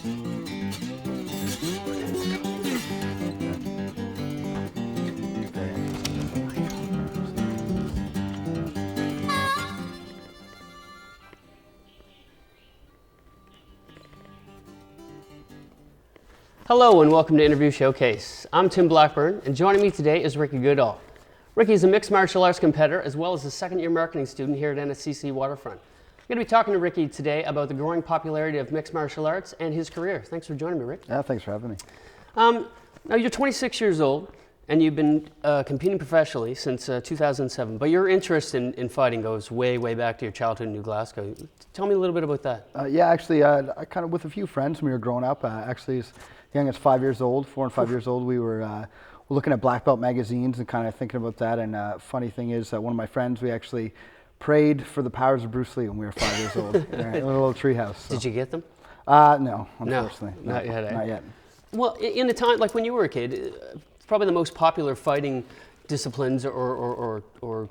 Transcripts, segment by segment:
Hello and welcome to Interview Showcase. I'm Tim Blackburn, and joining me today is Ricky Goodall. Ricky is a mixed martial arts competitor as well as a second-year marketing student here at NSCC Waterfront. I'm going to be talking to Ricky today about the growing popularity of mixed martial arts and his career. Thanks for joining me, Rick. Yeah, thanks for having me. Now you're 26 years old and you've been competing professionally since 2007, but your interest in fighting goes way, way back to your childhood in New Glasgow. Tell me a little bit about that. I kind of with a few friends when we were growing up, actually as young as 5 years old, 4 and 5 years old, we were looking at black belt magazines and kind of thinking about that. And funny thing is that one of my friends, we actually prayed for the powers of Bruce Lee when we were 5 years old in a little treehouse. So. Did you get them? No, unfortunately. No, not yet. Not yet. Well, in the time, like when you were a kid, probably the most popular fighting disciplines or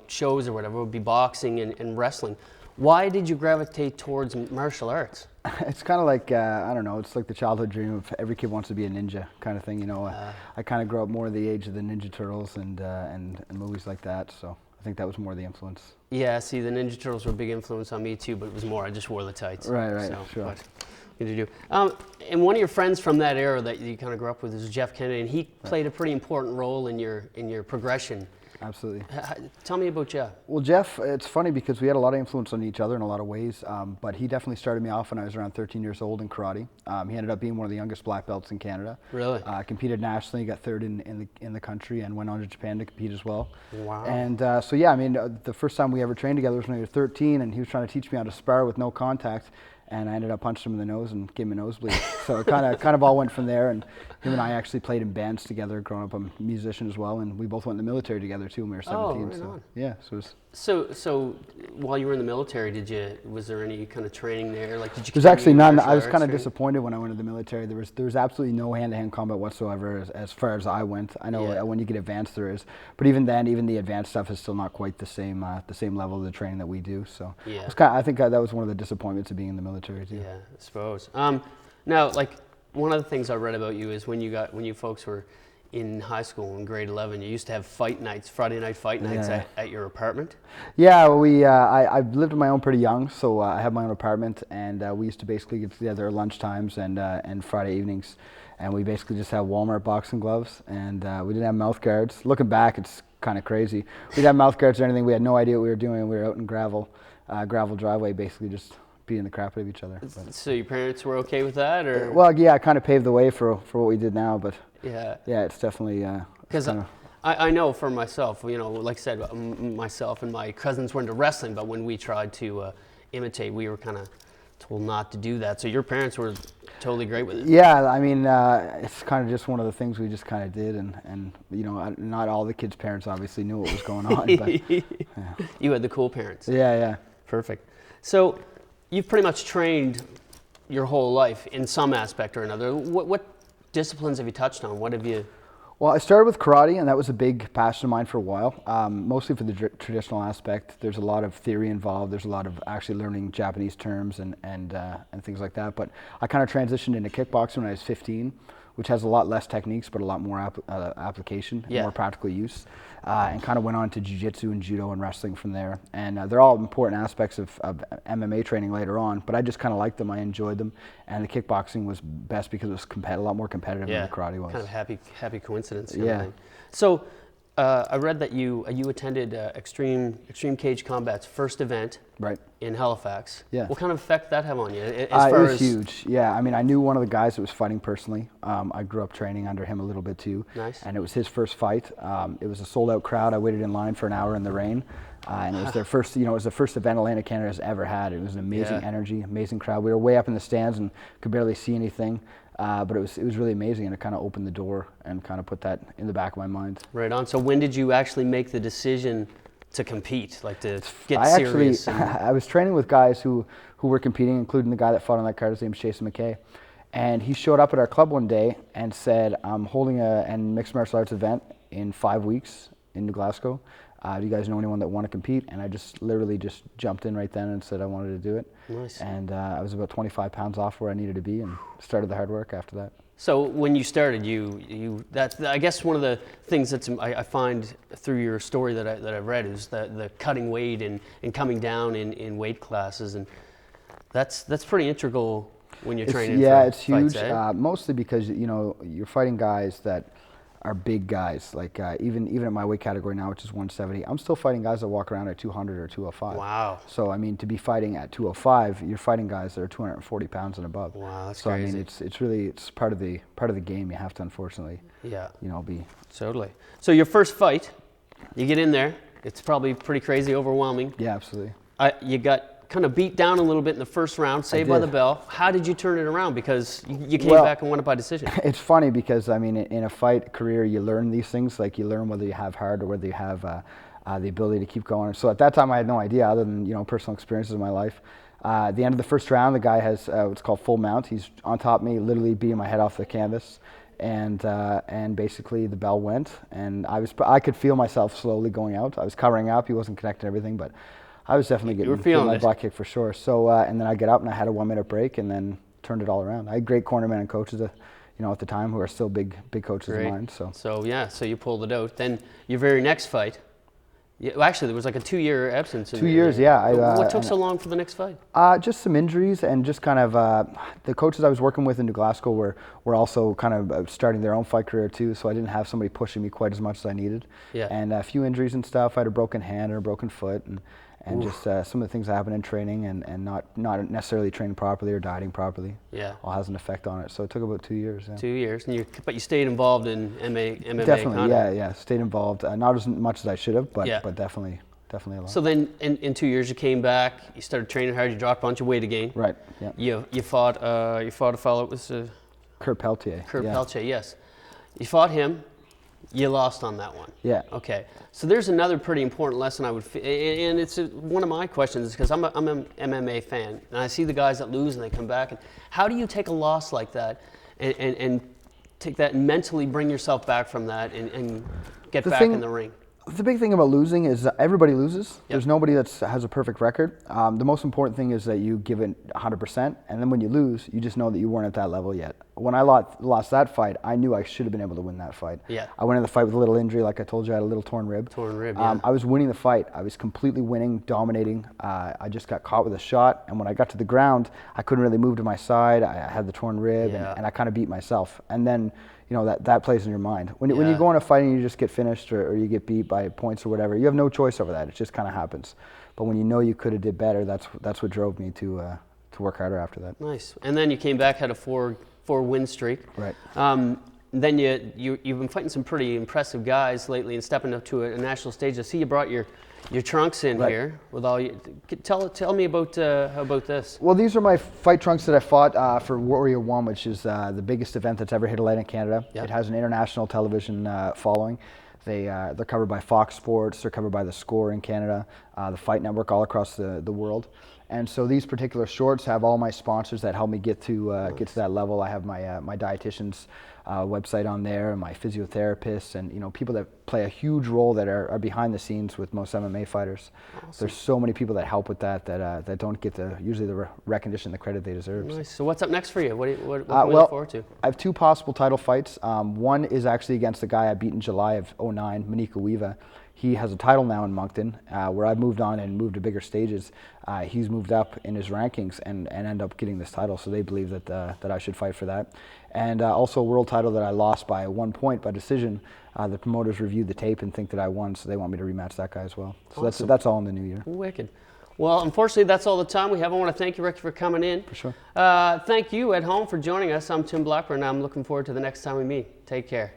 shows or whatever would be boxing and wrestling. Why did you gravitate towards martial arts? It's kind of like, I don't know, it's like the childhood dream of every kid wants to be a ninja kind of thing, you know. I kind of grew up more in the age of the Ninja Turtles and movies like that, so I think that was more the influence. Yeah, see, the Ninja Turtles were a big influence on me too, but it was more, I just wore the tights. Right, so, sure. What did you do? And one of your friends from that era that you kind of grew up with is Jeff Kennedy, and he played a pretty important role in your progression. Absolutely. Tell me about Jeff. Well, Jeff, it's funny because we had a lot of influence on each other in a lot of ways, but he definitely started me off when I was around 13 years old in karate. He ended up being one of the youngest black belts in Canada. Really? Competed nationally, got third in the country, and went on to Japan to compete as well. Wow. And so yeah, I mean, the first time we ever trained together was when I was 13, and he was trying to teach me how to spar with no contact. And I ended up punching him in the nose and gave him a nosebleed. So it kind of all went from there. And him and I actually played in bands together. Growing up, I'm a musician as well, and we both went in the military together too when we were 17. Oh, right so on. yeah, so it was. So while you were in the military, was there any kind of training there? Like, did you? There's actually none. I was arts kind of training? disappointed when I went to the military. There was absolutely no hand-to-hand combat whatsoever as far as I went. I know when you get advanced there is, but even then, even the advanced stuff is still not quite the same level of the training that we do. So yeah. I think that was one of the disappointments of being in the military too. Yeah, I suppose. Now, like one of the things I read about you is when you folks were in high school in grade 11, you used to have fight nights, Friday night fight nights at your apartment. Yeah, I lived on my own pretty young, so I had my own apartment, and we used to basically get together at lunch times and Friday evenings, and we basically just had Walmart boxing gloves, and we didn't have mouth guards. Looking back, it's kind of crazy. We didn't have mouth guards or anything. We had no idea what we were doing. We were out in gravel driveway, basically just beating the crap out of each other. But. So your parents were okay with that, or? Well, yeah, it kind of paved the way for what we did now, but yeah, it's definitely because I know for myself, you know, like I said, myself and my cousins were into wrestling, but when we tried to imitate, we were kind of told not to do that. So your parents were totally great with it. Yeah, I mean, it's kind of just one of the things we just kind of did, and you know, not all the kids' parents obviously knew what was going on. But, yeah. You had the cool parents. Yeah. Perfect. So you've pretty much trained your whole life in some aspect or another. What disciplines have you touched on? What have you? Well, I started with karate, and that was a big passion of mine for a while, mostly for the traditional aspect. There's a lot of theory involved. There's a lot of actually learning Japanese terms and things like that. But I kind of transitioned into kickboxing when I was 15, which has a lot less techniques but a lot more application, and more practical use, and kind of went on to jiu-jitsu and judo and wrestling from there. And they're all important aspects of MMA training later on, but I just kind of liked them. I enjoyed them, and the kickboxing was best because it was a lot more competitive than the karate was. Kind of happy coincidence. Yeah. So I read that you attended Extreme Cage Combat's first event. Right. In Halifax. Yeah. What kind of effect did that have on you? It was huge. Yeah. I mean, I knew one of the guys that was fighting personally. I grew up training under him a little bit too. Nice. And it was his first fight. It was a sold-out crowd. I waited in line for an hour in the rain, and it was their first. You know, it was the first event Atlantic Canada has ever had. It was an amazing energy, amazing crowd. We were way up in the stands and could barely see anything. But it was really amazing, and it kind of opened the door and kind of put that in the back of my mind. Right on. So when did you actually make the decision to compete, like to get serious? I was training with guys who were competing, including the guy that fought on that card. His name's Jason McKay. And he showed up at our club one day and said, I'm holding a mixed martial arts event in 5 weeks in New Glasgow. Do you guys know anyone that want to compete? And I just literally just jumped in right then and said I wanted to do it. Nice. And I was about 25 pounds off where I needed to be, and started the hard work after that. So when you started, that's I guess one of the things that's I find through your story that I've read is the cutting weight and coming down in weight classes, and that's pretty integral when you're training. Yeah, for it's huge. fights, eh? Mostly because you're fighting guys that are big guys. Like even at my weight category now, which is 170, I'm still fighting guys that walk around at 200 or 205. Wow. So I mean, to be fighting at 205, you're fighting guys that are 240 pounds and above. Wow, that's so crazy. I mean, it's really part of the game. You have to, unfortunately, be. Totally. So your first fight, you get in there. It's probably pretty crazy, overwhelming. Yeah, absolutely. You got kind of beat down a little bit in the first round, saved by the bell. How did you turn it around? Because you came back and won it by decision. It's funny because, I mean, in a fight career, you learn these things. Like, you learn whether you have heart or whether you have the ability to keep going. So at that time, I had no idea other than, personal experiences in my life. At the end of the first round, the guy has what's called full mount. He's on top of me, literally beating my head off the canvas. And basically the bell went, and I could feel myself slowly going out. I was covering up. He wasn't connecting everything, but I was definitely getting my butt kicked for sure. So and then I get up and I had a 1 minute break and then turned it all around. I had great cornermen and coaches, at the time, who are still big coaches of mine. So you pulled it out. Then your very next fight. Actually, there was like a 2-year absence. 2 years, yeah. What took so long for the next fight? Just some injuries and just kind of the coaches I was working with in New Glasgow were also kind of starting their own fight career too, so I didn't have somebody pushing me quite as much as I needed. Yeah. And a few injuries and stuff. I had a broken hand and a broken foot, and just some of the things that happen in training and not necessarily training properly or dieting properly. Yeah. All has an effect on it. So it took about 2 years. Yeah. 2 years, but you stayed involved in MMA. Definitely, yeah. Stayed involved. Not as much as I should have, but definitely a lot. So then, in 2 years, you came back. You started training hard. You dropped a bunch of weight again. Right. Yeah. You fought a fellow. It was Kurt Peltier. Peltier, yes. You fought him. You lost on that one. Yeah. Okay. So there's another pretty important lesson and it's one of my questions because I'm an MMA fan, and I see the guys that lose and they come back. And how do you take a loss like that and take that and mentally bring yourself back from that and get back in the ring? The big thing about losing is that everybody loses. Yep. There's nobody that has a perfect record. The most important thing is that you give it 100%, and then when you lose, you just know that you weren't at that level yet. When I lost that fight, I knew I should have been able to win that fight. Yeah. I went in the fight with a little injury, like I told you, I had a little torn rib. Yeah. I was winning the fight. I was completely winning, dominating. I just got caught with a shot, and when I got to the ground, I couldn't really move to my side. I had the torn rib, and I kind of beat myself. And then, that plays in your mind. When you go in a fight and you just get finished or you get beat by points or whatever, you have no choice over that. It just kind of happens. But when you know you could have did better, that's what drove me to work harder after that. Nice. And then you came back, had a four win streak. Right. Then you've been fighting some pretty impressive guys lately and stepping up to a national stage. I see you brought your trunks in here with all you. Tell me about this. Well, these are my fight trunks that I fought for Warrior One, which is the biggest event that's ever hit a light in Canada. Yep. It has an international television following. They're covered by Fox Sports. They're covered by The Score in Canada, the Fight Network all across the world. And so these particular shorts have all my sponsors that help me get to that level. I have my dietitian's website on there, and my physiotherapists, and people that play a huge role that are behind the scenes with most MMA fighters. Awesome. There's so many people that help with that don't get usually the recognition, the credit they deserve. Nice. So what's up next for you? What can we look forward to? I have 2 possible title fights. One is actually against the guy I beat in July of 2009, Manika Weeva. He has a title now in Moncton, where I've moved on and moved to bigger stages. He's moved up in his rankings and ended up getting this title, so they believe that I should fight for that. And also a world title that I lost by 1 point by decision. The promoters reviewed the tape and think that I won, so they want me to rematch that guy as well. So awesome. That's all in the new year. Wicked. Well, unfortunately, that's all the time we have. I want to thank you, Ricky, for coming in. For sure. Thank you at home for joining us. I'm Tim Blackburn, and I'm looking forward to the next time we meet. Take care.